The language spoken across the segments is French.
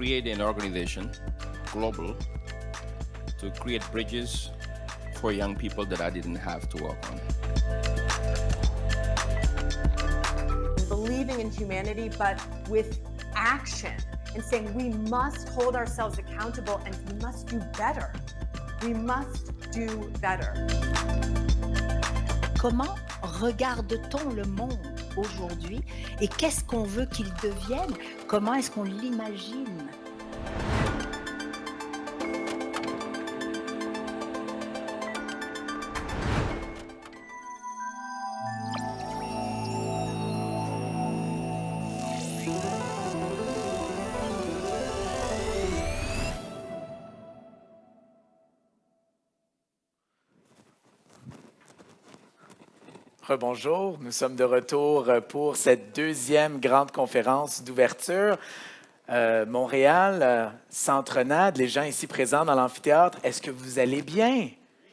create an organization, global, to create bridges for young people that I didn't have to work on. Believing in humanity, but with action, and saying we must hold ourselves accountable and we must do better. We must do better. Comment regarde-t-on le monde aujourd'hui et qu'est-ce qu'on veut qu'il devienne? Comment est-ce qu'on l'imagine? Rebonjour, nous sommes de retour pour cette deuxième grande conférence d'ouverture. Montréal, Centre NAD, les gens ici présents dans l'amphithéâtre, est-ce que vous allez bien?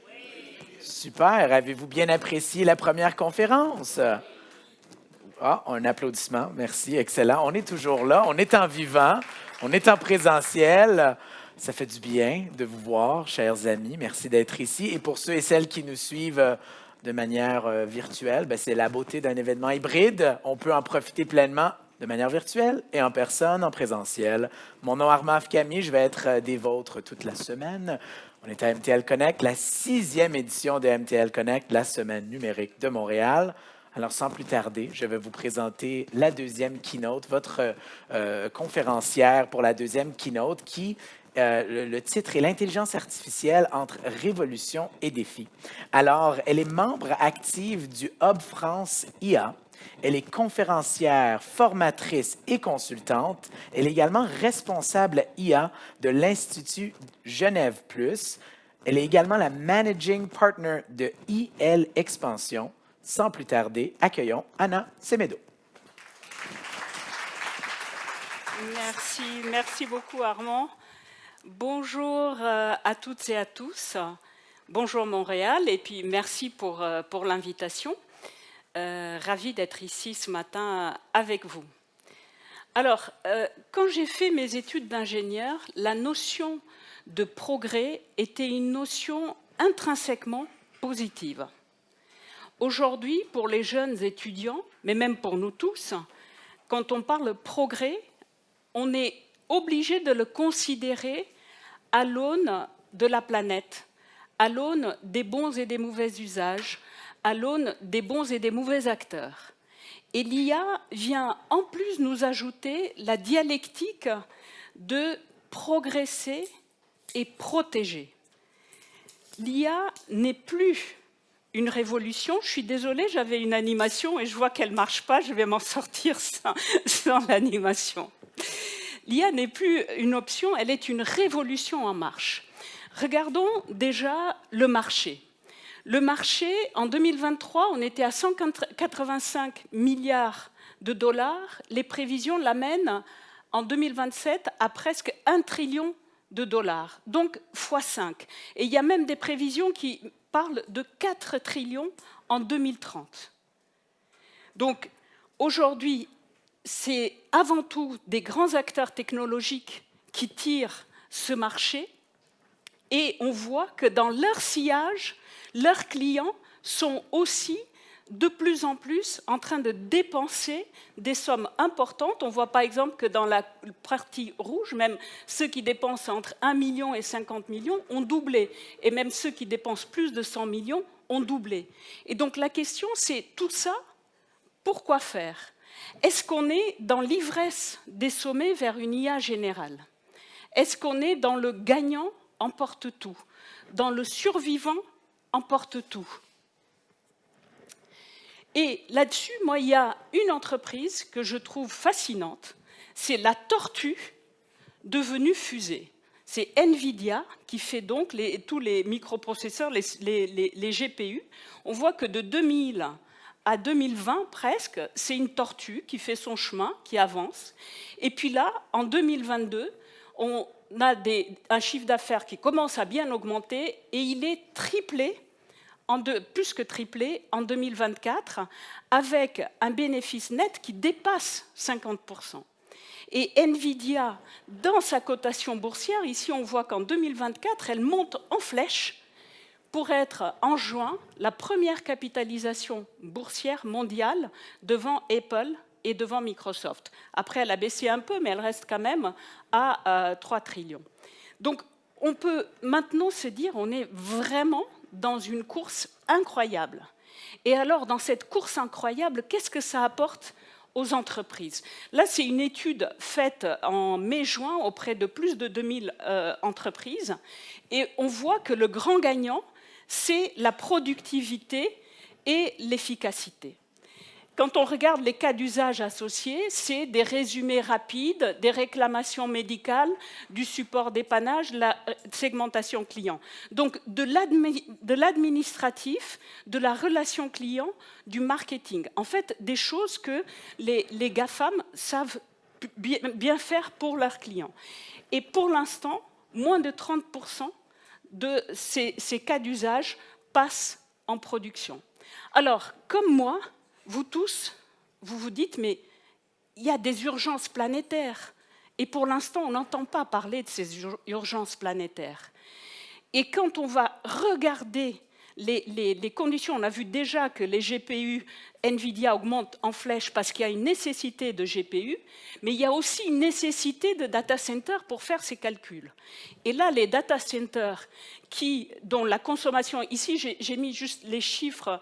Oui. Super, avez-vous bien apprécié la première conférence? Ah, un applaudissement, merci, excellent. On est toujours là, on est en vivant, on est en présentiel. Ça fait du bien de vous voir, chers amis. Merci d'être ici. Et pour ceux et celles qui nous suivent de manière virtuelle, c'est la beauté d'un événement hybride. On peut en profiter pleinement de manière virtuelle et en personne, en présentiel. Mon nom est Armand Afkami, je vais être des vôtres toute la semaine. On est à MTL Connect, la 6e édition de MTL Connect, la semaine numérique de Montréal. Alors, sans plus tarder, je vais vous présenter la deuxième keynote, votre conférencière pour la deuxième keynote qui... le titre est « L'intelligence artificielle entre révolution et défi ». Alors, elle est membre active du Hub France IA. Elle est conférencière, formatrice et consultante. Elle est également responsable IA de l'Institut Genève Plus. Elle est également la Managing Partner de IL Expansion. Sans plus tarder, accueillons Anna Semedo. Merci beaucoup Armand. Bonjour à toutes et à tous. Bonjour Montréal et puis merci pour l'invitation. Ravie d'être ici ce matin avec vous. Alors, quand j'ai fait mes études d'ingénieur, la notion de progrès était une notion intrinsèquement positive. Aujourd'hui, pour les jeunes étudiants, mais même pour nous tous, quand on parle progrès, on est obligé de le considérer à l'aune de la planète, à l'aune des bons et des mauvais usages, à l'aune des bons et des mauvais acteurs. Et l'IA vient en plus nous ajouter la dialectique de progresser et protéger. L'IA n'est plus une révolution. Je suis désolée, j'avais une animation et je vois qu'elle ne marche pas, je vais m'en sortir sans l'animation. L'IA n'est plus une option, elle est une révolution en marche. Regardons déjà le marché. Le marché, en 2023, on était à 185 milliards de dollars. Les prévisions l'amènent en 2027 à presque 1 trillion de dollars, donc x5. Et il y a même des prévisions qui parlent de 4 trillions en 2030. Donc aujourd'hui, c'est avant tout des grands acteurs technologiques qui tirent ce marché et on voit que dans leur sillage, leurs clients sont aussi de plus en plus en train de dépenser des sommes importantes. On voit par exemple que dans la partie rouge, même ceux qui dépensent entre 1 million et 50 millions ont doublé. Et même ceux qui dépensent plus de 100 millions ont doublé. Et donc la question, c'est tout ça, pourquoi faire ? Est-ce qu'on est dans l'ivresse des sommets vers une IA générale? Est-ce qu'on est dans le gagnant emporte tout? Dans le survivant emporte tout? Et là-dessus, moi, il y a une entreprise que je trouve fascinante, c'est la tortue devenue fusée. C'est NVIDIA qui fait donc tous les microprocesseurs, les GPU. On voit que de 2000 à 2020, presque, c'est une tortue qui fait son chemin, qui avance. Et puis là, en 2022, on a un chiffre d'affaires qui commence à bien augmenter et il est triplé, plus que triplé en 2024, avec un bénéfice net qui dépasse 50%. Et Nvidia, dans sa cotation boursière, ici on voit qu'en 2024, elle monte en flèche pour être en juin la première capitalisation boursière mondiale devant Apple et devant Microsoft. Après, elle a baissé un peu, mais elle reste quand même à 3 trillions. Donc, on peut maintenant se dire on est vraiment dans une course incroyable. Et alors, dans cette course incroyable, qu'est-ce que ça apporte aux entreprises? Là, c'est une étude faite en mai-juin auprès de plus de 2000 entreprises. Et on voit que le grand gagnant, c'est la productivité et l'efficacité. Quand on regarde les cas d'usage associés, c'est des résumés rapides, des réclamations médicales, du support dépannage, la segmentation client. Donc de l'administratif, de la relation client, du marketing. En fait, des choses que les GAFAM savent bien faire pour leurs clients. Et pour l'instant, moins de 30% de ces cas d'usage passent en production. Alors, comme moi, vous tous, vous vous dites, mais il y a des urgences planétaires. Et pour l'instant, on n'entend pas parler de ces urgences planétaires. Et quand on va regarder les conditions, on a vu déjà que les GPU NVIDIA augmentent en flèche parce qu'il y a une nécessité de GPU, mais il y a aussi une nécessité de data center pour faire ces calculs. Et là, les data centers dont la consommation, ici j'ai mis juste les chiffres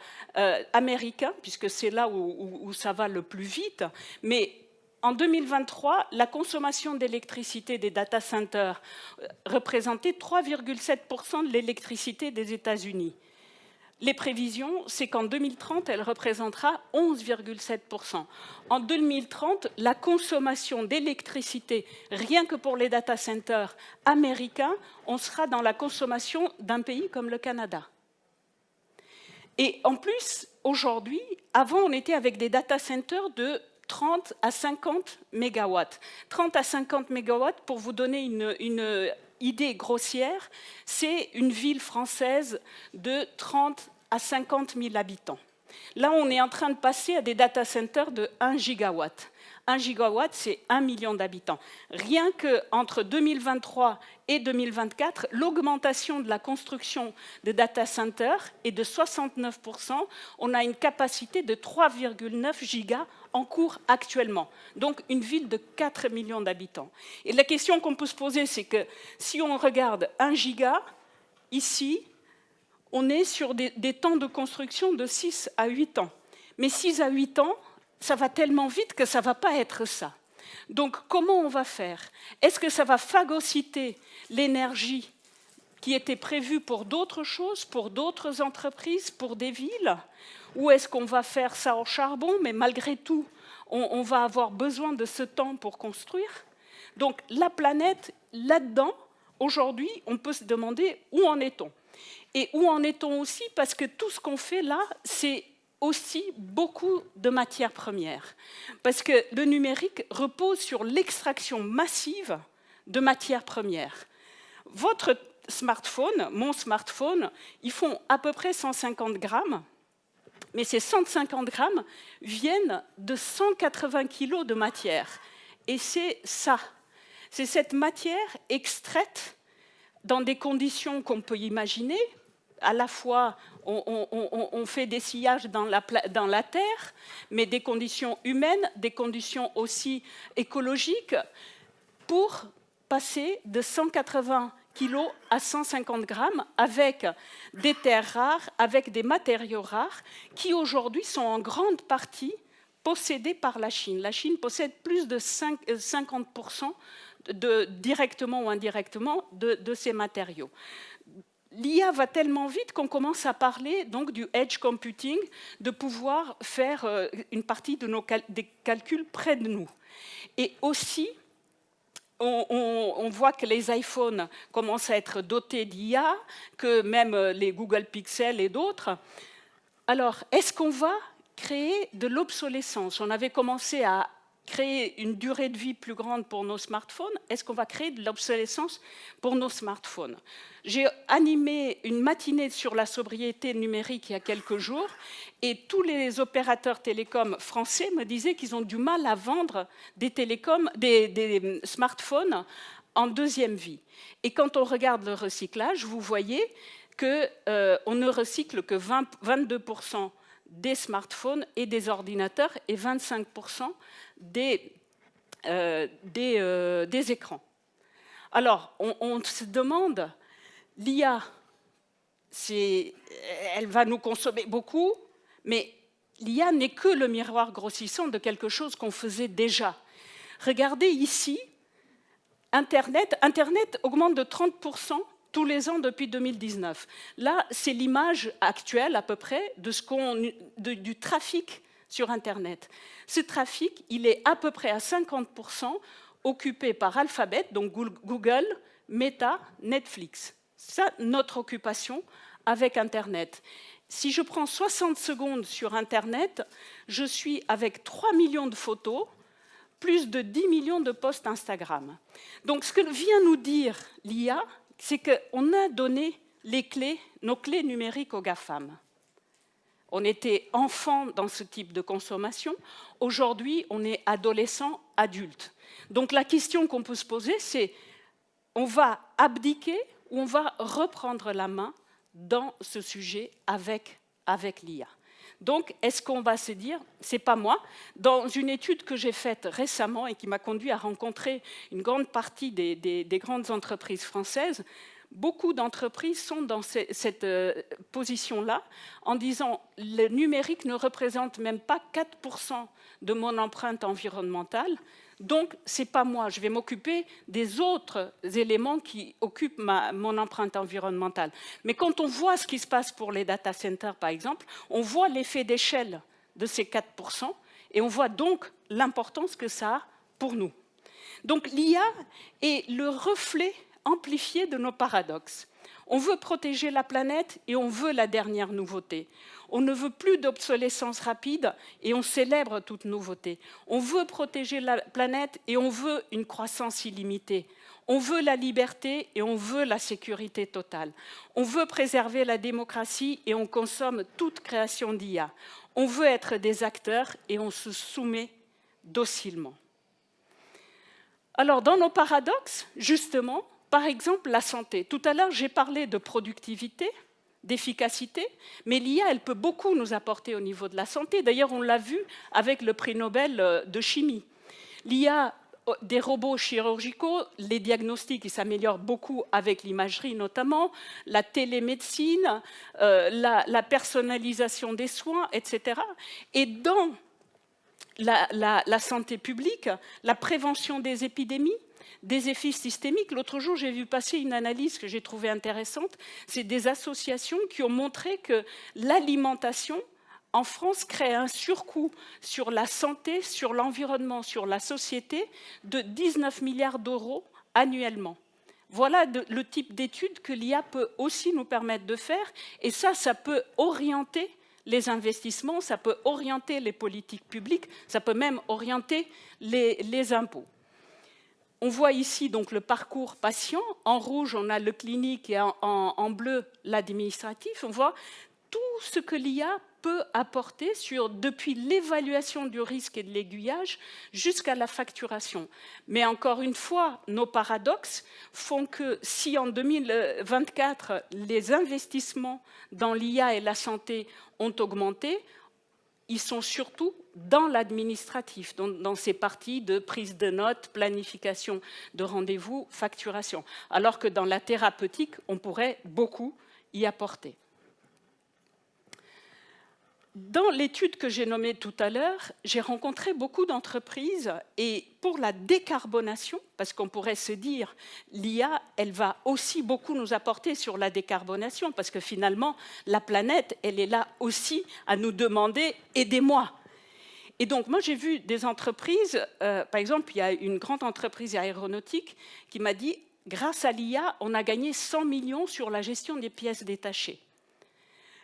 américains, puisque c'est là où ça va le plus vite, mais en 2023, la consommation d'électricité des data centers représentait 3,7% de l'électricité des États-Unis. Les prévisions, c'est qu'en 2030, elle représentera 11,7%. En 2030, la consommation d'électricité, rien que pour les data centers américains, on sera dans la consommation d'un pays comme le Canada. Et en plus, aujourd'hui, avant, on était avec des data centers de 30 à 50 mégawatts. 30 à 50 mégawatts, pour vous donner une idée grossière, c'est une ville française de 30 à 50 000 habitants. Là, on est en train de passer à des data centers de 1 gigawatt. 1 gigawatt, c'est 1 million d'habitants. Rien qu'entre 2023 et 2024, l'augmentation de la construction de data centers est de 69%. On a une capacité de 3,9 gigas en cours actuellement. Donc, une ville de 4 millions d'habitants. Et la question qu'on peut se poser, c'est que si on regarde 1 giga, ici, on est sur des temps de construction de 6 à 8 ans. Mais 6 à 8 ans, ça va tellement vite que ça ne va pas être ça. Donc, comment on va faire? Est-ce que ça va phagocyter l'énergie qui était prévue pour d'autres choses, pour d'autres entreprises, pour des villes? Ou est-ce qu'on va faire ça au charbon, mais malgré tout, on va avoir besoin de ce temps pour construire? Donc, la planète, là-dedans, aujourd'hui, on peut se demander où en est-on? Et où en est-on aussi? Parce que tout ce qu'on fait là, c'est aussi beaucoup de matières premières. Parce que le numérique repose sur l'extraction massive de matières premières. Votre smartphone, mon smartphone, ils font à peu près 150 grammes, mais ces 150 grammes viennent de 180 kilos de matière. Et c'est ça. C'est cette matière extraite dans des conditions qu'on peut imaginer. À la fois, on fait des sillages dans la terre, mais des conditions humaines, des conditions aussi écologiques, pour passer de 180 kilos à 150 grammes avec des terres rares, avec des matériaux rares, qui aujourd'hui sont en grande partie possédés par la Chine. La Chine possède plus de 50% directement ou indirectement de ces matériaux. L'IA va tellement vite qu'on commence à parler donc du edge computing, de pouvoir faire une partie des calculs près de nous. Et aussi, on voit que les iPhones commencent à être dotés d'IA, que même les Google Pixel et d'autres. Alors, est-ce qu'on va créer de l'obsolescence? On avait commencé à créer une durée de vie plus grande pour nos smartphones? Est-ce qu'on va créer de l'obsolescence pour nos smartphones? J'ai animé une matinée sur la sobriété numérique il y a quelques jours et tous les opérateurs télécoms français me disaient qu'ils ont du mal à vendre des smartphones en deuxième vie. Et quand on regarde le recyclage, vous voyez qu'on ne recycle que 22% des smartphones et des ordinateurs et 25% des écrans. Alors, on se demande, l'IA, elle va nous consommer beaucoup, mais l'IA n'est que le miroir grossissant de quelque chose qu'on faisait déjà. Regardez ici, Internet augmente de 30% tous les ans depuis 2019. Là, c'est l'image actuelle à peu près du trafic sur Internet. Ce trafic, il est à peu près à 50% occupé par Alphabet, donc Google, Meta, Netflix. C'est notre occupation avec Internet. Si je prends 60 secondes sur Internet, je suis avec 3 millions de photos, plus de 10 millions de posts Instagram. Donc ce que vient nous dire l'IA, c'est qu'on a donné nos clés numériques aux GAFAM. On était enfant dans ce type de consommation. Aujourd'hui, on est adolescent, adulte. Donc la question qu'on peut se poser, c'est on va abdiquer ou on va reprendre la main dans ce sujet avec l'IA. Donc, est-ce qu'on va se dire, c'est pas moi, dans une étude que j'ai faite récemment et qui m'a conduit à rencontrer une grande partie des grandes entreprises françaises, beaucoup d'entreprises sont dans cette position-là, en disant le numérique ne représente même pas 4% de mon empreinte environnementale, donc ce n'est pas moi, je vais m'occuper des autres éléments qui occupent mon empreinte environnementale. Mais quand on voit ce qui se passe pour les data centers, par exemple, on voit l'effet d'échelle de ces 4% et on voit donc l'importance que ça a pour nous. Donc l'IA est le reflet amplifié de nos paradoxes. On veut protéger la planète et on veut la dernière nouveauté. On ne veut plus d'obsolescence rapide et on célèbre toute nouveauté. On veut protéger la planète et on veut une croissance illimitée. On veut la liberté et on veut la sécurité totale. On veut préserver la démocratie et on consomme toute création d'IA. On veut être des acteurs et on se soumet docilement. Alors, dans nos paradoxes, justement, par exemple, la santé. Tout à l'heure, j'ai parlé de productivité, d'efficacité, mais l'IA, elle peut beaucoup nous apporter au niveau de la santé. D'ailleurs, on l'a vu avec le prix Nobel de chimie. L'IA, des robots chirurgicaux, les diagnostics, ils s'améliorent beaucoup avec l'imagerie notamment, la télémédecine, la personnalisation des soins, etc. Et dans la santé publique, la prévention des épidémies, des effets systémiques. L'autre jour, j'ai vu passer une analyse que j'ai trouvée intéressante. C'est des associations qui ont montré que l'alimentation en France crée un surcoût sur la santé, sur l'environnement, sur la société de 19 milliards d'euros annuellement. Voilà le type d'études que l'IA peut aussi nous permettre de faire. Et ça peut orienter les investissements, ça peut orienter les politiques publiques, ça peut même orienter les impôts. On voit ici donc le parcours patient. En rouge, on a le clinique et en bleu, l'administratif. On voit tout ce que l'IA peut apporter depuis l'évaluation du risque et de l'aiguillage jusqu'à la facturation. Mais encore une fois, nos paradoxes font que si en 2024, les investissements dans l'IA et la santé ont augmenté, ils sont surtout dans l'administratif, dans ces parties de prise de notes, planification de rendez-vous, facturation, alors que dans la thérapeutique, on pourrait beaucoup y apporter. Dans l'étude que j'ai nommée tout à l'heure, j'ai rencontré beaucoup d'entreprises et pour la décarbonation, parce qu'on pourrait se dire l'IA, elle va aussi beaucoup nous apporter sur la décarbonation, parce que finalement, la planète, elle est là aussi à nous demander « aidez-moi ». Et donc, moi, j'ai vu des entreprises, par exemple, il y a une grande entreprise aéronautique qui m'a dit « grâce à l'IA, on a gagné 100 millions sur la gestion des pièces détachées ».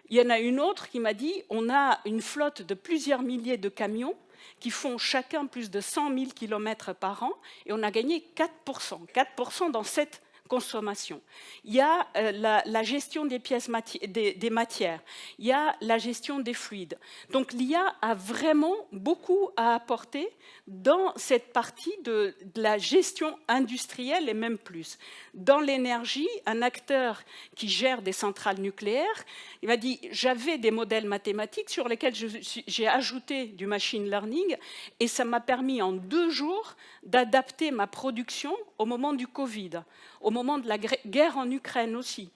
Il y en a une autre qui m'a dit, on a une flotte de plusieurs milliers de camions qui font chacun plus de 100 000 km par an, et on a gagné 4% dans cette consommation. Il y a la gestion des pièces des matières, il y a la gestion des fluides. Donc l'IA a vraiment beaucoup à apporter dans cette partie de la gestion industrielle et même plus. Dans l'énergie, un acteur qui gère des centrales nucléaires, il m'a dit, j'avais des modèles mathématiques sur lesquels j'ai ajouté du machine learning et ça m'a permis en 2 jours d'adapter ma production au moment du Covid, au moment de la guerre en Ukraine aussi.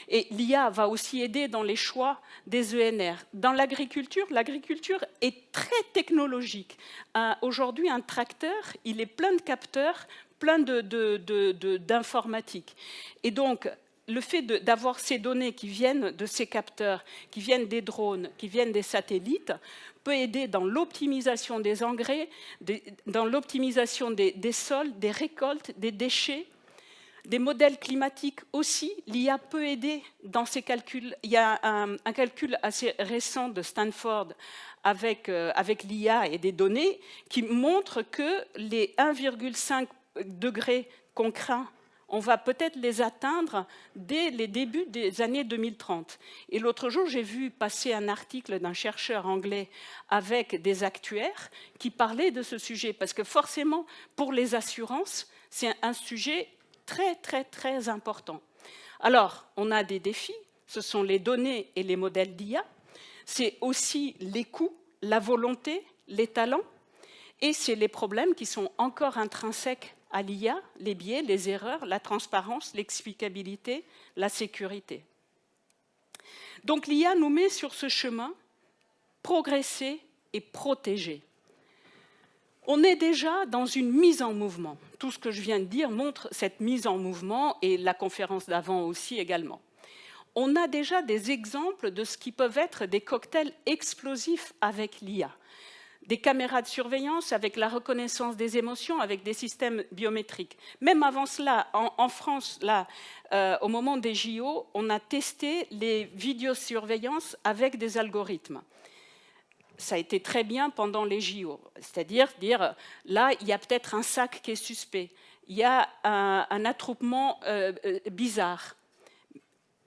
Et l'IA va aussi aider dans les choix des ENR. Dans l'agriculture est très technologique. Aujourd'hui, un tracteur, il est plein de capteurs, plein d'informatique. Et donc, le fait d'avoir ces données qui viennent de ces capteurs, qui viennent des drones, qui viennent des satellites, peut aider dans l'optimisation des engrais, dans l'optimisation des sols, des récoltes, des déchets, des modèles climatiques aussi. L'IA peut aider dans ces calculs. Il y a un calcul assez récent de Stanford avec l'IA et des données qui montre que les 1,5 degrés qu'on craint, on va peut-être les atteindre dès les débuts des années 2030. Et l'autre jour, j'ai vu passer un article d'un chercheur anglais avec des actuaires qui parlaient de ce sujet, parce que forcément, pour les assurances, c'est un sujet très, très, très important. Alors, on a des défis, ce sont les données et les modèles d'IA, c'est aussi les coûts, la volonté, les talents, et c'est les problèmes qui sont encore intrinsèques à l'IA, les biais, les erreurs, la transparence, l'explicabilité, la sécurité. Donc l'IA nous met sur ce chemin, progresser et protéger. On est déjà dans une mise en mouvement. Tout ce que je viens de dire montre cette mise en mouvement, et la conférence d'avant aussi également. On a déjà des exemples de ce qui peuvent être des cocktails explosifs avec l'IA. Des caméras de surveillance avec la reconnaissance des émotions, avec des systèmes biométriques. Même avant cela, en France, là, au moment des JO, on a testé les vidéosurveillances avec des algorithmes. Ça a été très bien pendant les JO, c'est-à-dire dire, là, il y a peut-être un sac qui est suspect, il y a un attroupement bizarre.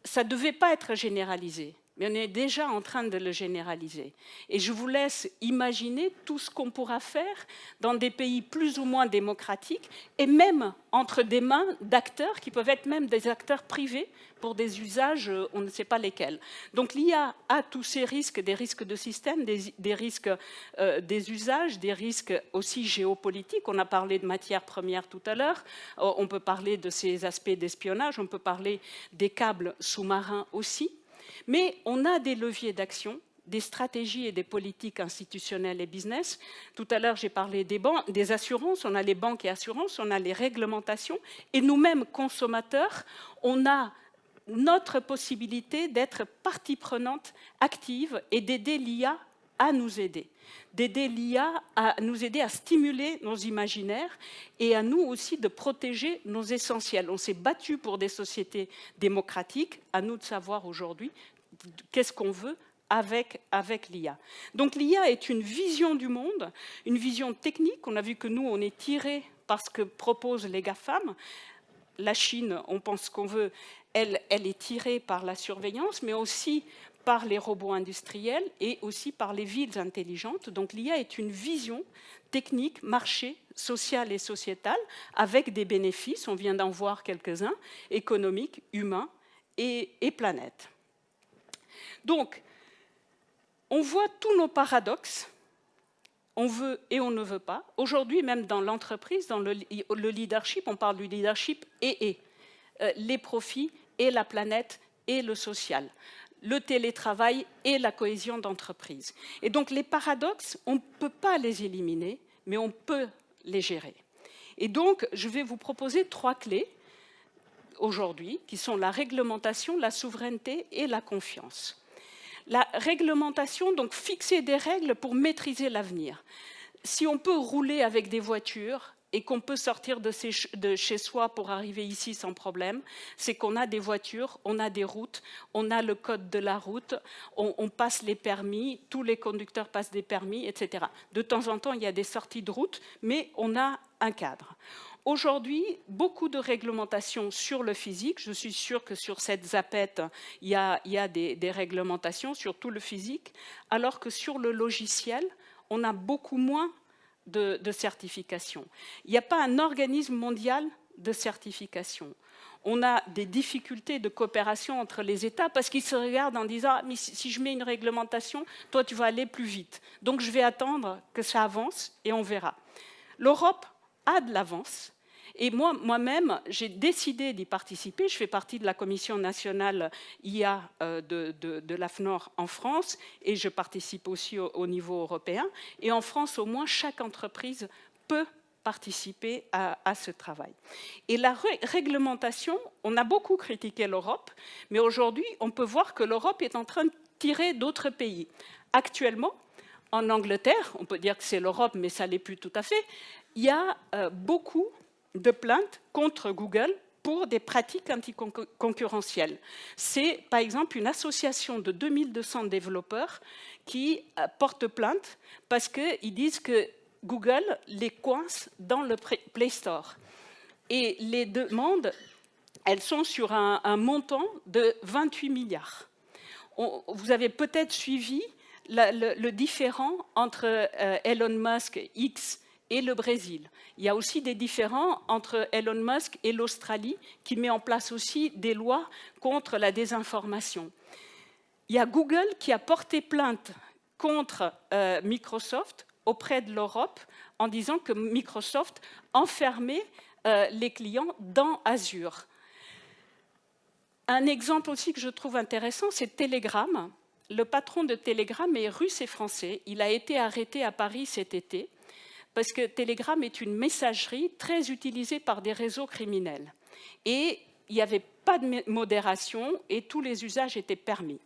Ça ne devait pas être généralisé, mais on est déjà en train de le généraliser. Et je vous laisse imaginer tout ce qu'on pourra faire dans des pays plus ou moins démocratiques, et même entre des mains d'acteurs qui peuvent être même des acteurs privés pour des usages, on ne sait pas lesquels. Donc l'IA a tous ces risques, des risques de système, des risques des usages, des risques aussi géopolitiques. On a parlé de matières premières tout à l'heure, on peut parler de ces aspects d'espionnage, on peut parler des câbles sous-marins aussi. Mais on a des leviers d'action, des stratégies et des politiques institutionnelles et business. Tout à l'heure, j'ai parlé des assurances, on a les banques et assurances, on a les réglementations, et nous-mêmes, consommateurs, on a notre possibilité d'être partie prenante active et d'aider l'IA à nous aider. D'aider l'IA à nous aider à stimuler nos imaginaires et à nous aussi de protéger nos essentiels. On s'est battu pour des sociétés démocratiques, à nous de savoir aujourd'hui qu'est-ce qu'on veut avec l'IA. Donc l'IA est une vision du monde, une vision technique. On a vu que nous, on est tirés par ce que proposent les GAFAM. La Chine, on pense qu'on veut, elle est tirée par la surveillance, mais aussi par les robots industriels et aussi par les villes intelligentes. Donc l'IA est une vision technique, marché, sociale et sociétale, avec des bénéfices, on vient d'en voir quelques-uns, économiques, humains et planète. Donc, on voit tous nos paradoxes, on veut et on ne veut pas. Aujourd'hui, même dans l'entreprise, dans le leadership, on parle du leadership et les profits et la planète et le social, le télétravail et la cohésion d'entreprise. Et donc les paradoxes, on ne peut pas les éliminer, mais on peut les gérer. Et donc, je vais vous proposer 3 clés aujourd'hui, qui sont la réglementation, la souveraineté et la confiance. La réglementation, donc fixer des règles pour maîtriser l'avenir. Si on peut rouler avec des voitures et qu'on peut sortir de chez soi pour arriver ici sans problème, c'est qu'on a des voitures, on a des routes, on a le code de la route, on passe les permis, tous les conducteurs passent des permis, etc. De temps en temps, il y a des sorties de route, mais on a un cadre. Aujourd'hui, beaucoup de réglementations sur le physique. Je suis sûre que sur cette zapette, il y a des réglementations sur tout le physique, alors que sur le logiciel, on a beaucoup moins de certification. Il n'y a pas un organisme mondial de certification. On a des difficultés de coopération entre les États parce qu'ils se regardent en disant ah, « mais si je mets une réglementation, toi tu vas aller plus vite. Donc je vais attendre que ça avance et on verra. » L'Europe a de l'avance. Et moi-même, j'ai décidé d'y participer. Je fais partie de la Commission nationale IA de l'AFNOR en France et je participe aussi au niveau européen. Et en France, au moins, chaque entreprise peut participer à ce travail. Et la réglementation, on a beaucoup critiqué l'Europe, mais aujourd'hui, on peut voir que l'Europe est en train de tirer d'autres pays. Actuellement, en Angleterre, on peut dire que c'est l'Europe, mais ça ne l'est plus tout à fait, il y a beaucoup de plaintes contre Google pour des pratiques anticoncurrentielles. C'est par exemple une association de 2200 développeurs qui porte plainte parce qu'ils disent que Google les coince dans le Play Store. Et les demandes, elles sont sur un montant de 28 milliards. Vous avez peut-être suivi le différend entre Elon Musk, X, et le Brésil. Il y a aussi des différends entre Elon Musk et l'Australie, qui met en place aussi des lois contre la désinformation. Il y a Google qui a porté plainte contre Microsoft auprès de l'Europe en disant que Microsoft enfermait les clients dans Azure. Un exemple aussi que je trouve intéressant, c'est Telegram. Le patron de Telegram est russe et français. Il a été arrêté à Paris cet été parce que Telegram est une messagerie très utilisée par des réseaux criminels. Et il n'y avait pas de modération et tous les usages étaient permis.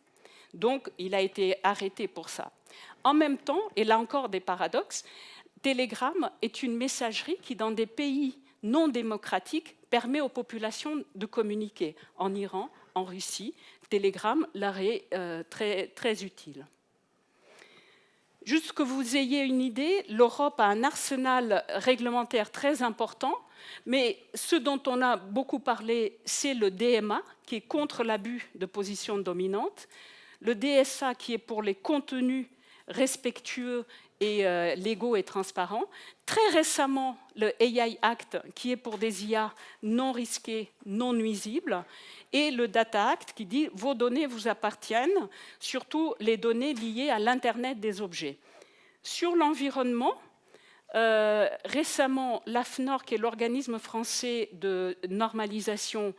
Donc, il a été arrêté pour ça. En même temps, et là encore des paradoxes, Telegram est une messagerie qui, dans des pays non démocratiques, permet aux populations de communiquer. En Iran, en Russie, Telegram leur est très, très utile. Juste que vous ayez une idée, l'Europe a un arsenal réglementaire très important, mais ce dont on a beaucoup parlé, c'est le DMA, qui est contre l'abus de position dominante, le DSA, qui est pour les contenus respectueux et légaux et transparents. Très récemment, le AI Act, qui est pour des IA non risquées, non nuisibles, et le Data Act, qui dit « vos données vous appartiennent », surtout les données liées à l'Internet des objets. Sur l'environnement, récemment, l'AFNOR, qui est l'organisme français de normalisation,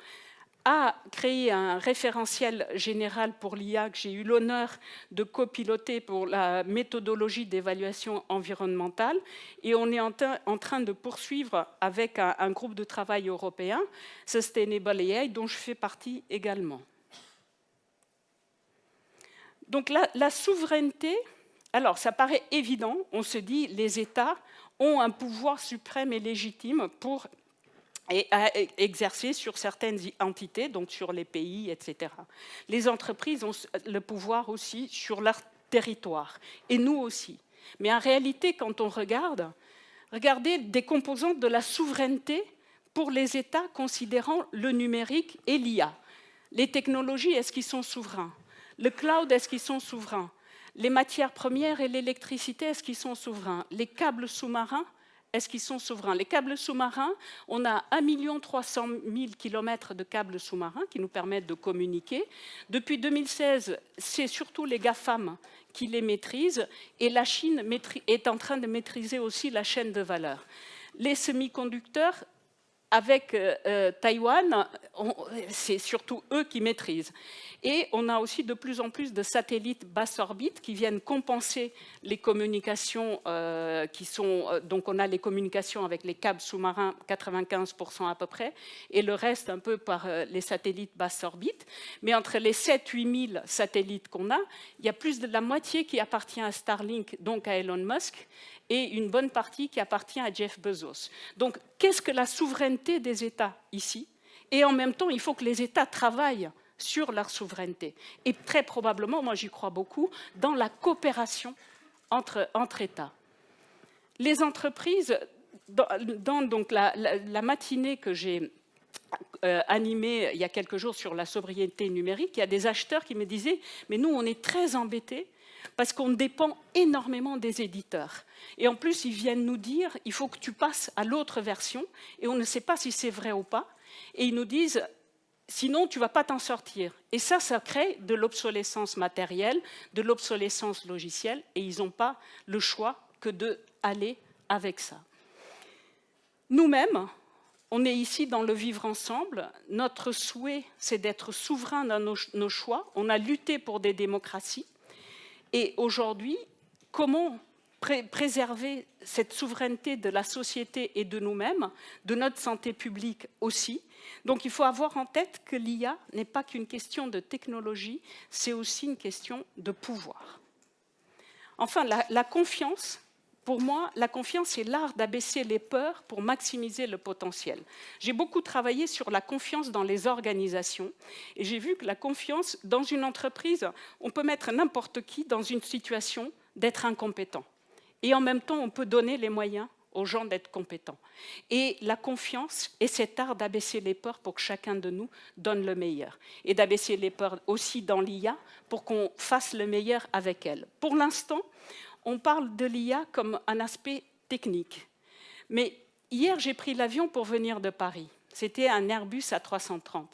a créé un référentiel général pour l'IA que j'ai eu l'honneur de copiloter pour la méthodologie d'évaluation environnementale. Et on est en train de poursuivre avec un groupe de travail européen, Sustainable AI, dont je fais partie également. Donc la souveraineté, alors ça paraît évident, on se dit les États ont un pouvoir suprême et légitime pour exercer sur certaines entités, donc sur les pays, etc. Les entreprises ont le pouvoir aussi sur leur territoire, et nous aussi. Mais en réalité, quand on regardez des composantes de la souveraineté pour les États considérant le numérique et l'IA. Les technologies, est-ce qu'ils sont souverains? Le cloud, est-ce qu'ils sont souverains? Les matières premières et l'électricité, est-ce qu'ils sont souverains? Les câbles sous-marins, est-ce qu'ils sont souverains? Les câbles sous-marins, on a 1 300 000 km de câbles sous-marins qui nous permettent de communiquer. Depuis 2016, c'est surtout les GAFAM qui les maîtrisent et la Chine est en train de maîtriser aussi la chaîne de valeur. Les semi-conducteurs, avec Taïwan, c'est surtout eux qui maîtrisent. Et on a aussi de plus en plus de satellites basse orbite qui viennent compenser les communications donc on a les communications avec les câbles sous-marins, 95% à peu près, et le reste un peu par les satellites basse orbite. Mais entre les 7-8 000 satellites qu'on a, il y a plus de la moitié qui appartient à Starlink, donc à Elon Musk, et une bonne partie qui appartient à Jeff Bezos. Donc, qu'est-ce que la souveraineté des États ici? Et en même temps, il faut que les États travaillent sur leur souveraineté. Et très probablement, moi j'y crois beaucoup, dans la coopération entre États. Les entreprises, dans donc la matinée que j'ai animée il y a quelques jours sur la sobriété numérique, il y a des acheteurs qui me disaient « mais nous, on est très embêtés parce qu'on dépend énormément des éditeurs. Et en plus, ils viennent nous dire « il faut que tu passes à l'autre version » et on ne sait pas si c'est vrai ou pas. Et ils nous disent « sinon, tu ne vas pas t'en sortir ». Et ça crée de l'obsolescence matérielle, de l'obsolescence logicielle, et ils n'ont pas le choix que d'aller avec ça. Nous-mêmes, on est ici dans le vivre ensemble. Notre souhait, c'est d'être souverain dans nos choix. On a lutté pour des démocraties. Et aujourd'hui, comment préserver cette souveraineté de la société et de nous-mêmes, de notre santé publique aussi. Donc il faut avoir en tête que l'IA n'est pas qu'une question de technologie, c'est aussi une question de pouvoir. Enfin, la confiance, pour moi, la confiance, c'est l'art d'abaisser les peurs pour maximiser le potentiel. J'ai beaucoup travaillé sur la confiance dans les organisations et j'ai vu que la confiance dans une entreprise, on peut mettre n'importe qui dans une situation d'être incompétent. Et en même temps, on peut donner les moyens aux gens d'être compétents. Et la confiance est cet art d'abaisser les peurs pour que chacun de nous donne le meilleur. Et d'abaisser les peurs aussi dans l'IA pour qu'on fasse le meilleur avec elle. Pour l'instant, on parle de l'IA comme un aspect technique. Mais hier, j'ai pris l'avion pour venir de Paris. C'était un Airbus A330.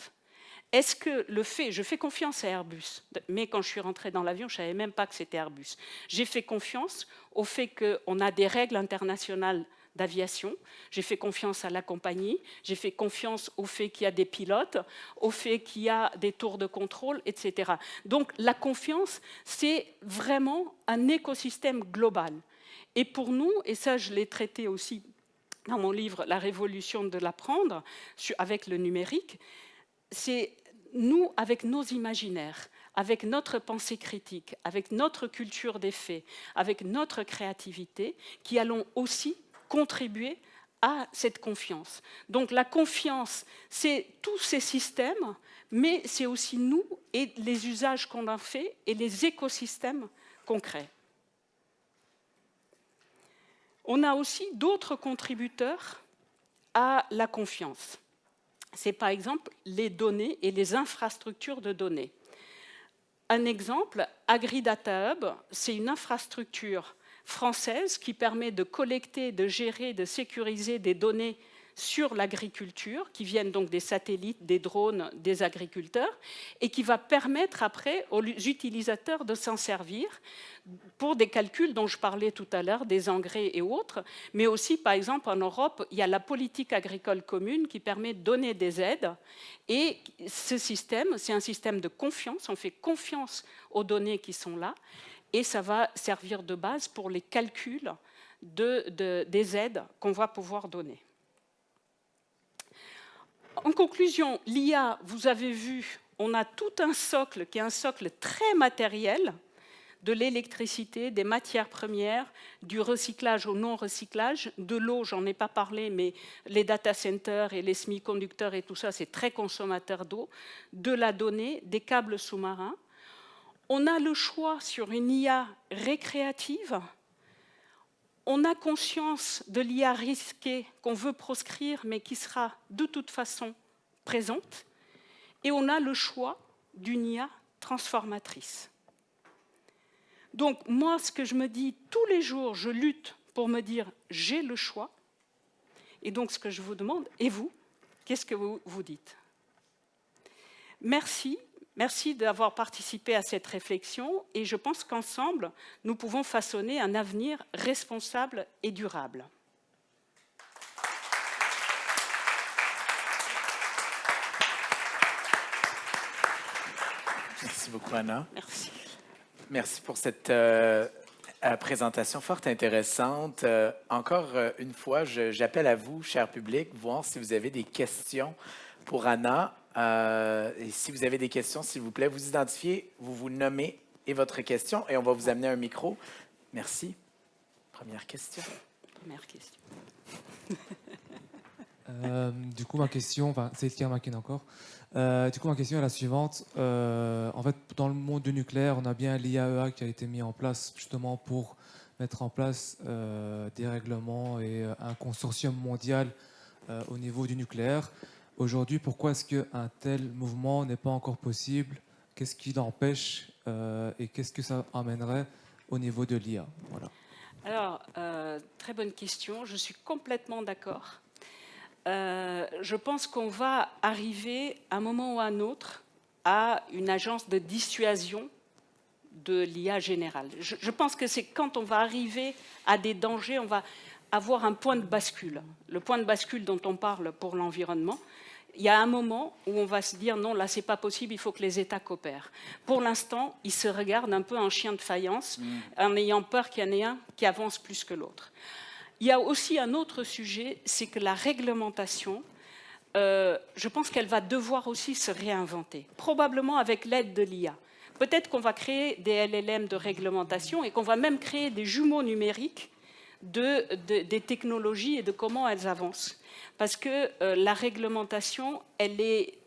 Est-ce que le fait, je fais confiance à Airbus, mais quand je suis rentrée dans l'avion, je ne savais même pas que c'était Airbus. J'ai fait confiance au fait qu'on a des règles internationales d'aviation, j'ai fait confiance à la compagnie, j'ai fait confiance au fait qu'il y a des pilotes, au fait qu'il y a des tours de contrôle, etc. Donc la confiance, c'est vraiment un écosystème global. Et pour nous, et ça je l'ai traité aussi dans mon livre « La révolution de l'apprendre » avec le numérique, c'est nous, avec nos imaginaires, avec notre pensée critique, avec notre culture des faits, avec notre créativité, qui allons aussi contribuer à cette confiance. Donc la confiance, c'est tous ces systèmes, mais c'est aussi nous et les usages qu'on en fait et les écosystèmes qu'on crée. On a aussi d'autres contributeurs à la confiance. C'est par exemple les données et les infrastructures de données. Un exemple, AgriData Hub, c'est une infrastructure française qui permet de collecter, de gérer, de sécuriser des données sur l'agriculture, qui viennent donc des satellites, des drones, des agriculteurs, et qui va permettre après aux utilisateurs de s'en servir pour des calculs dont je parlais tout à l'heure, des engrais et autres, mais aussi, par exemple, en Europe, il y a la politique agricole commune qui permet de donner des aides, et ce système, c'est un système de confiance, on fait confiance aux données qui sont là, et ça va servir de base pour les calculs des aides qu'on va pouvoir donner. En conclusion, l'IA, vous avez vu, on a tout un socle qui est un socle très matériel, de l'électricité, des matières premières, du recyclage au non-recyclage, de l'eau, j'en ai pas parlé, mais les data centers et les semi-conducteurs et tout ça, c'est très consommateur d'eau, de la donnée, des câbles sous-marins. On a le choix sur une IA récréative. On a conscience de l'IA risquée qu'on veut proscrire, mais qui sera de toute façon présente. Et on a le choix d'une IA transformatrice. Donc moi, ce que je me dis tous les jours, je lutte pour me dire j'ai le choix. Et donc ce que je vous demande, et vous, qu'est-ce que vous vous dites? Merci. Merci d'avoir participé à cette réflexion et je pense qu'ensemble, nous pouvons façonner un avenir responsable et durable. Merci beaucoup, Anna. Merci. Merci pour cette présentation fort intéressante. Encore une fois, j'appelle à vous, cher public, voir si vous avez des questions pour Anna. Et si vous avez des questions, s'il vous plaît, vous identifiez, vous vous nommez et votre question, et on va vous amener un micro. Merci. Première question. Première question. Du coup, ma question, enfin, c'est Elkir Makin encore. Du coup, ma question est la suivante. En fait, dans le monde du nucléaire, on a bien l'IAEA qui a été mis en place justement pour mettre en place des règlements et un consortium mondial au niveau du nucléaire. Aujourd'hui, pourquoi est-ce qu'un tel mouvement n'est pas encore possible? Qu'est-ce qui l'empêche et qu'est-ce que ça amènerait au niveau de l'IA? Voilà. Alors, très bonne question. Je suis complètement d'accord. Je pense qu'on va arriver à un moment ou à un autre à une agence de dissuasion de l'IA générale. Je pense que c'est quand on va arriver à des dangers, on va avoir un point de bascule. Le point de bascule dont on parle pour l'environnement, il y a un moment où on va se dire non, là c'est pas possible, il faut que les États coopèrent. Pour l'instant, ils se regardent un peu en chien de faïence, en ayant peur qu'il y en ait un qui avance plus que l'autre. Il y a aussi un autre sujet, c'est que la réglementation, je pense qu'elle va devoir aussi se réinventer, probablement avec l'aide de l'IA. Peut-être qu'on va créer des LLM de réglementation et qu'on va même créer des jumeaux numériques des technologies et de comment elles avancent. Parce que la réglementation, elle est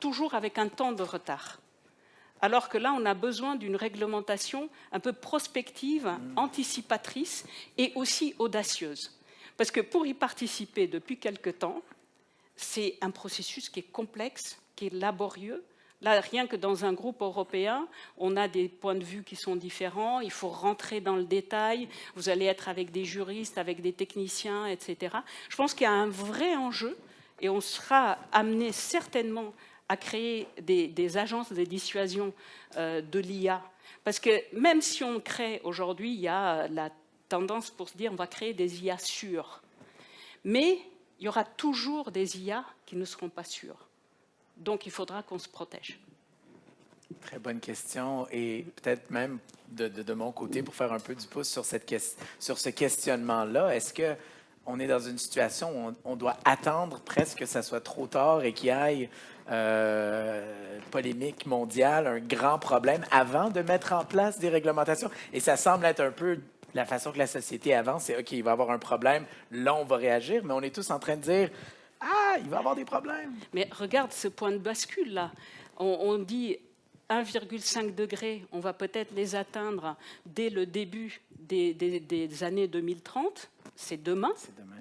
toujours avec un temps de retard. Alors que là, on a besoin d'une réglementation un peu prospective, anticipatrice et aussi audacieuse. Parce que pour y participer depuis quelque temps, c'est un processus qui est complexe, qui est laborieux. Là, rien que dans un groupe européen, on a des points de vue qui sont différents, il faut rentrer dans le détail, vous allez être avec des juristes, avec des techniciens, etc. Je pense qu'il y a un vrai enjeu et on sera amené certainement à créer des agences de dissuasion de l'IA. Parce que même si on crée aujourd'hui, il y a la tendance pour se dire on va créer des IA sûres. Mais il y aura toujours des IA qui ne seront pas sûres. Donc, il faudra qu'on se protège. Très bonne question. Et peut-être même de mon côté, pour faire un peu du pouce sur ce questionnement-là, est-ce qu'on est dans une situation où on doit attendre presque que ça soit trop tard et qu'il y ait polémique mondiale, un grand problème, avant de mettre en place des réglementations? Et ça semble être un peu la façon que la société avance. C'est OK, il va y avoir un problème, là, on va réagir, mais on est tous en train de dire ah, il va y avoir des problèmes. Mais regarde ce point de bascule-là. On dit 1,5 degré, on va peut-être les atteindre dès le début des années 2030. C'est demain. C'est demain.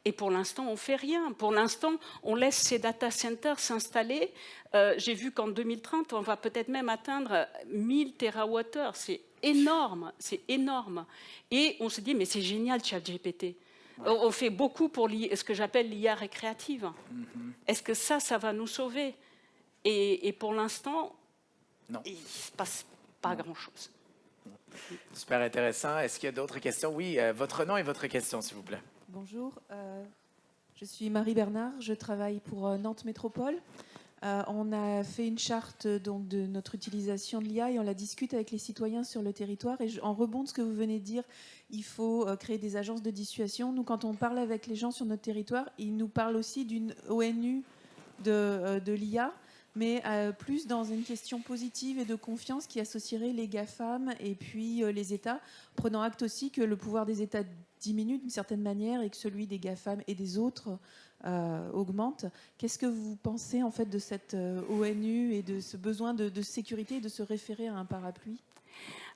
Et pour l'instant, on ne fait rien. Pour l'instant, on laisse ces data centers s'installer. J'ai vu qu'en 2030, on va peut-être même atteindre 1000 TWh. C'est énorme, c'est énorme. Et on se dit, mais c'est génial, ChatGPT. Ouais. On fait beaucoup pour ce que j'appelle l'IA récréative. Est-ce que ça va nous sauver? Et pour l'instant, non. Il ne se passe pas grand-chose. Super intéressant. Est-ce qu'il y a d'autres questions? Oui, votre nom et votre question, s'il vous plaît. Bonjour, je suis Marie Bernard, je travaille pour Nantes Métropole. On a fait une charte donc, de notre utilisation de l'IA et on la discute avec les citoyens sur le territoire. Et en rebond de ce que vous venez de dire, il faut créer des agences de dissuasion. Nous, quand on parle avec les gens sur notre territoire, ils nous parlent aussi d'une ONU de l'IA, mais plus dans une question positive et de confiance qui associerait les GAFAM et puis les États, prenant acte aussi que le pouvoir des États diminue d'une certaine manière et que celui des GAFAM et des autres augmente. Qu'est-ce que vous pensez en fait de cette ONU et de ce besoin de sécurité et de se référer à un parapluie?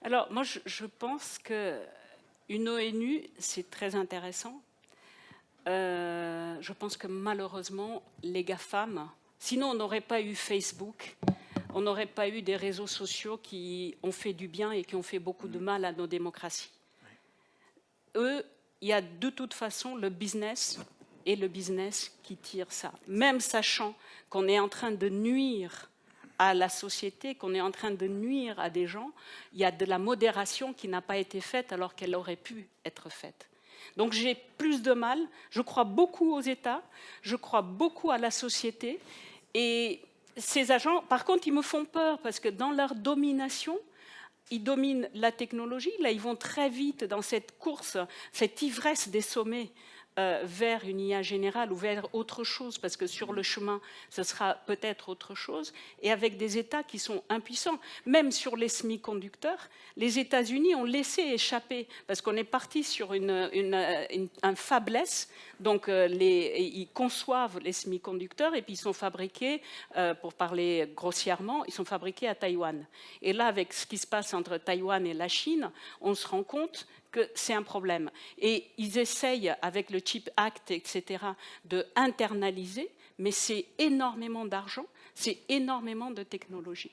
Alors moi je pense qu'une ONU c'est très intéressant. Je pense que malheureusement les GAFAM, sinon on n'aurait pas eu Facebook, on n'aurait pas eu des réseaux sociaux qui ont fait du bien et qui ont fait beaucoup de mal à nos démocraties. Eux, il y a de toute façon le business et le business qui tire ça. Même sachant qu'on est en train de nuire à la société, qu'on est en train de nuire à des gens, il y a de la modération qui n'a pas été faite alors qu'elle aurait pu être faite. Donc j'ai plus de mal, je crois beaucoup aux États, je crois beaucoup à la société, et ces agents, par contre, ils me font peur parce que dans leur domination, ils dominent la technologie, là ils vont très vite dans cette course, cette ivresse des sommets vers une IA générale ou vers autre chose, parce que sur le chemin, ce sera peut-être autre chose, et avec des États qui sont impuissants. Même sur les semi-conducteurs, les États-Unis ont laissé échapper, parce qu'on est parti sur un fabless, donc ils conçoivent les semi-conducteurs et puis ils sont fabriqués, pour parler grossièrement, ils sont fabriqués à Taïwan. Et là, avec ce qui se passe entre Taïwan et la Chine, on se rend compte que c'est un problème. Et ils essayent, avec le Chip Act, etc., de internaliser, mais c'est énormément d'argent, c'est énormément de technologie.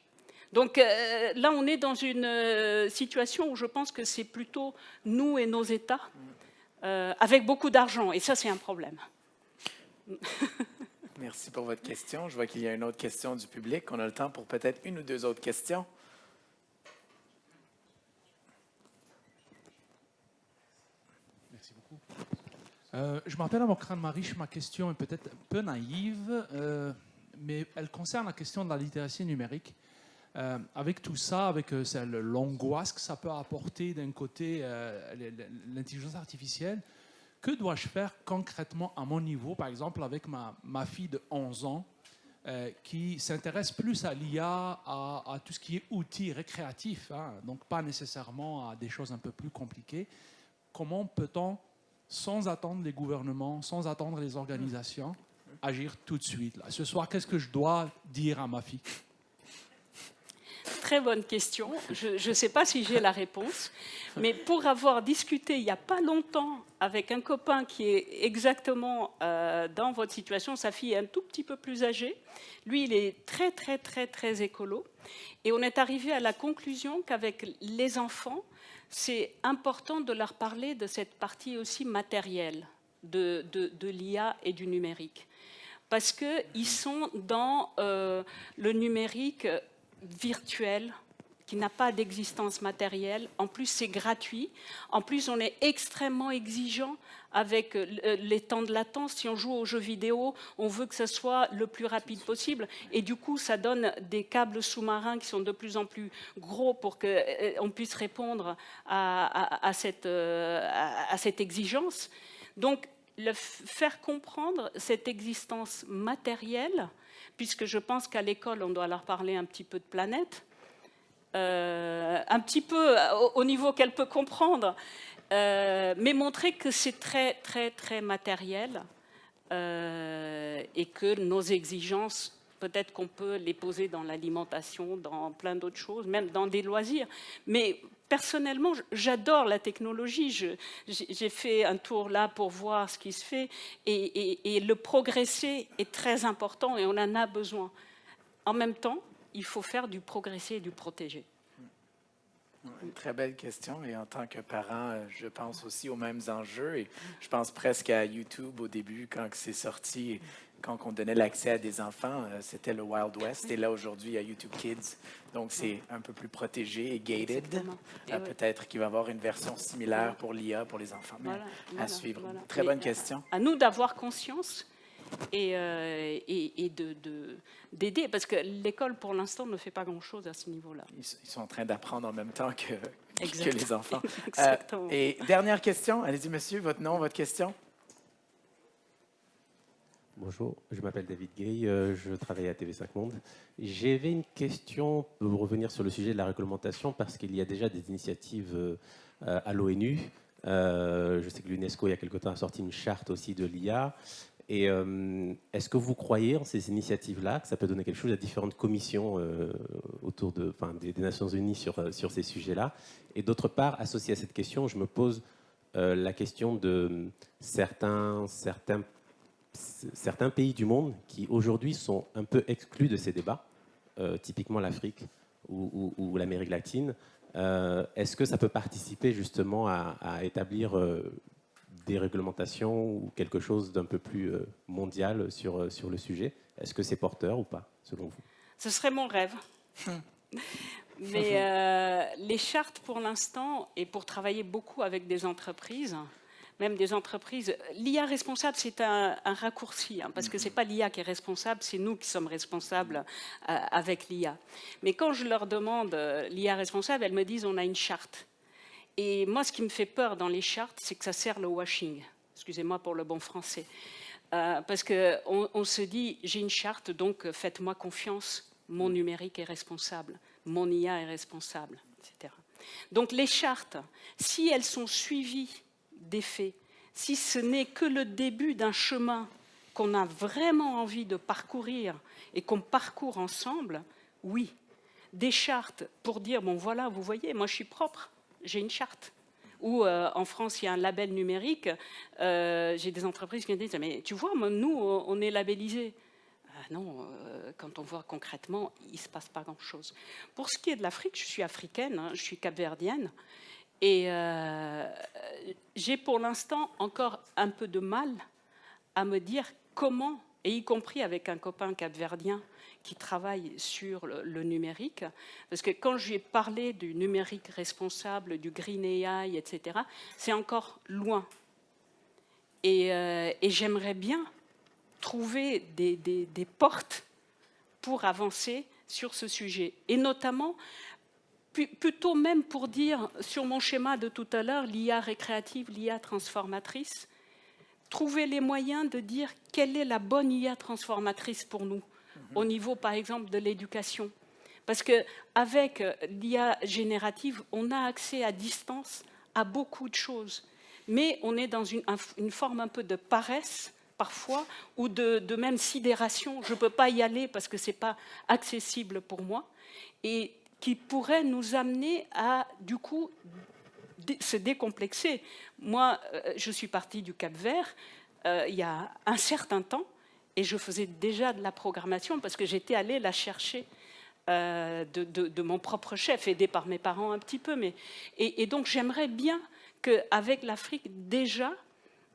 Donc là, on est dans une situation où je pense que c'est plutôt nous et nos États, avec beaucoup d'argent, et ça, c'est un problème. Merci pour votre question. Je vois qu'il y a une autre question du public. On a le temps pour peut-être une ou deux autres questions. Merci beaucoup. Je m'appelle Amokran Marish. Ma question est peut-être un peu naïve, mais elle concerne la question de la littératie numérique. Avec tout ça, avec l'angoisse que ça peut apporter d'un côté l'intelligence artificielle, que dois-je faire concrètement à mon niveau, par exemple avec ma fille de 11 ans, qui s'intéresse plus à l'IA, à tout ce qui est outils récréatifs, hein, donc pas nécessairement à des choses un peu plus compliquées. Comment peut-on, sans attendre les gouvernements, sans attendre les organisations, agir tout de suite là? Ce soir, qu'est-ce que je dois dire à ma fille? Très bonne question. Je ne sais pas si j'ai la réponse, mais pour avoir discuté il n'y a pas longtemps avec un copain qui est exactement dans votre situation, sa fille est un tout petit peu plus âgée, lui il est très très très très écolo, et on est arrivé à la conclusion qu'avec les enfants, c'est important de leur parler de cette partie aussi matérielle de l'IA et du numérique, parce qu'ils sont dans le numérique virtuel, qui n'a pas d'existence matérielle. En plus, c'est gratuit. En plus, on est extrêmement exigeant avec les temps de latence. Si on joue aux jeux vidéo, on veut que ce soit le plus rapide possible. Et du coup, ça donne des câbles sous-marins qui sont de plus en plus gros pour qu'on puisse répondre à cette exigence. Donc, faire comprendre cette existence matérielle, puisque je pense qu'à l'école, on doit leur parler un petit peu de planète, un petit peu au niveau qu'elle peut comprendre, mais montrer que c'est très, très, très matériel et que nos exigences, peut-être qu'on peut les poser dans l'alimentation, dans plein d'autres choses, même dans des loisirs. Mais personnellement, j'adore la technologie. J'ai fait un tour là pour voir ce qui se fait. Et le progresser est très important et on en a besoin. En même temps, il faut faire du progresser et du protéger. Une très belle question. Et en tant que parent, je pense aussi aux mêmes enjeux. Et je pense presque à YouTube au début, quand c'est sorti, quand on donnait l'accès à des enfants, c'était le Wild West. Et là, aujourd'hui, il y a YouTube Kids. Donc, c'est un peu plus protégé et gated. Peut-être qu'il va y avoir une version similaire pour l'IA, pour les enfants. Mais à suivre. Voilà. Très bonne question. À nous d'avoir conscience et d'aider, parce que l'école, pour l'instant, ne fait pas grand-chose à ce niveau-là. Ils sont en train d'apprendre en même temps que les enfants. Exactement. Et dernière question. Allez-y, monsieur, votre nom, votre question. Bonjour, je m'appelle David Gay, je travaille à TV5 Monde. J'avais une question pour revenir sur le sujet de la réglementation parce qu'il y a déjà des initiatives à l'ONU. Je sais que l'UNESCO, il y a quelque temps, a sorti une charte aussi de l'IA. Et est-ce que vous croyez en ces initiatives-là, que ça peut donner quelque chose à différentes commissions autour des Nations Unies sur ces sujets-là? Et d'autre part, associé à cette question, je me pose la question de certains pays du monde qui aujourd'hui sont un peu exclus de ces débats, typiquement l'Afrique ou l'Amérique latine. Est-ce que ça peut participer justement à établir des réglementations ou quelque chose d'un peu plus mondial sur le sujet? Est-ce que c'est porteur ou pas, selon vous? Ce serait mon rêve. Mais les chartes, pour l'instant, et pour travailler beaucoup avec des entreprises, même des entreprises, l'IA responsable, c'est un raccourci, hein, parce que ce n'est pas l'IA qui est responsable, c'est nous qui sommes responsables avec l'IA. Mais quand je leur demande l'IA responsable, elles me disent on a une charte. Et moi, ce qui me fait peur dans les chartes, c'est que ça sert le washing. Ce excusez-moi pour le bon français. Parce qu'on se dit, j'ai une charte, donc faites-moi confiance, mon numérique est responsable, mon IA est responsable, etc. Donc les chartes, si elles sont suivies des faits, si ce n'est que le début d'un chemin qu'on a vraiment envie de parcourir et qu'on parcourt ensemble, oui. Des chartes pour dire, bon voilà, vous voyez, moi je suis propre, j'ai une charte. Ou en France, il y a un label numérique, j'ai des entreprises qui me disent, mais tu vois, nous, on est labellisés. Non, quand on voit concrètement, il ne se passe pas grand-chose. Pour ce qui est de l'Afrique, je suis africaine, hein, je suis capverdienne, et j'ai pour l'instant encore un peu de mal à me dire comment, et y compris avec un copain capverdien qui travaille sur le numérique, parce que quand j'ai parlé du numérique responsable, du Green AI, etc., c'est encore loin. Et j'aimerais bien trouver des portes pour avancer sur ce sujet. Et notamment, plutôt même pour dire, sur mon schéma de tout à l'heure, l'IA récréative, l'IA transformatrice, trouver les moyens de dire quelle est la bonne IA transformatrice pour nous, au niveau, par exemple, de l'éducation. Parce qu'avec l'IA générative, on a accès à distance à beaucoup de choses. Mais on est dans une forme un peu de paresse, parfois, ou de même sidération. Je ne peux pas y aller parce que ce n'est pas accessible pour moi. Et qui pourrait nous amener à, du coup, se décomplexer. Moi, je suis partie du Cap-Vert il y a un certain temps et je faisais déjà de la programmation parce que j'étais allée la chercher de mon propre chef, aidée par mes parents un petit peu. Et donc, j'aimerais bien qu'avec l'Afrique, déjà,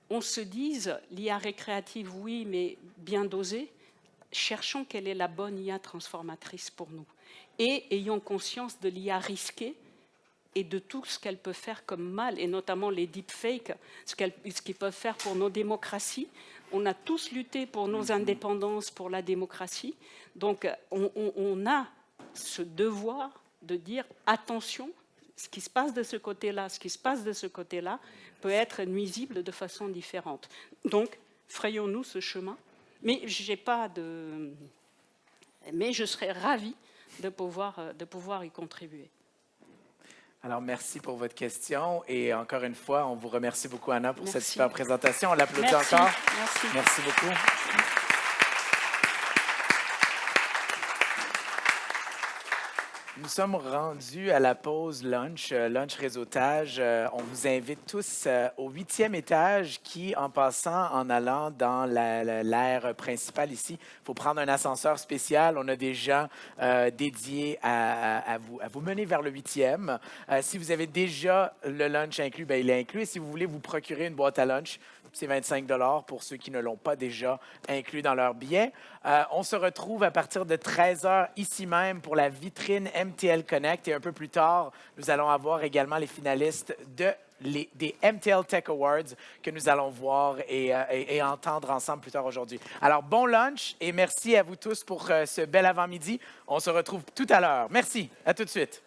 on se dise l'IA récréative, oui, mais bien dosée. Cherchons quelle est la bonne IA transformatrice pour nous. Et ayons conscience de l'IA risquée et de tout ce qu'elle peut faire comme mal, et notamment les deepfakes, ce qu'ils peuvent faire pour nos démocraties. On a tous lutté pour nos indépendances, pour la démocratie. Donc, on a ce devoir de dire attention, ce qui se passe de ce côté-là, ce qui se passe de ce côté-là peut être nuisible de façon différente. Donc, frayons-nous ce chemin. Mais je serais ravie de pouvoir y contribuer. Alors, merci pour votre question. Et encore une fois, on vous remercie beaucoup, Anna, pour cette Merci. super présentation. On l'applaudit Merci. encore. Merci. Merci beaucoup. Nous sommes rendus à la pause lunch réseautage. On vous invite tous au 8e étage qui, en passant, en allant dans l'aire principale ici, il faut prendre un ascenseur spécial. On a des gens dédiés à vous mener vers le 8e. Si vous avez déjà le lunch inclus, bien, il est inclus. Et si vous voulez vous procurer une boîte à lunch, c'est 25 $ pour ceux qui ne l'ont pas déjà inclus dans leur billet. On se retrouve à partir de 13 h ici même pour la vitrine MTL Connect. Et un peu plus tard, nous allons avoir également les finalistes des MTL Tech Awards que nous allons voir et entendre ensemble plus tard aujourd'hui. Alors, bon lunch et merci à vous tous pour ce bel avant-midi. On se retrouve tout à l'heure. Merci. À tout de suite.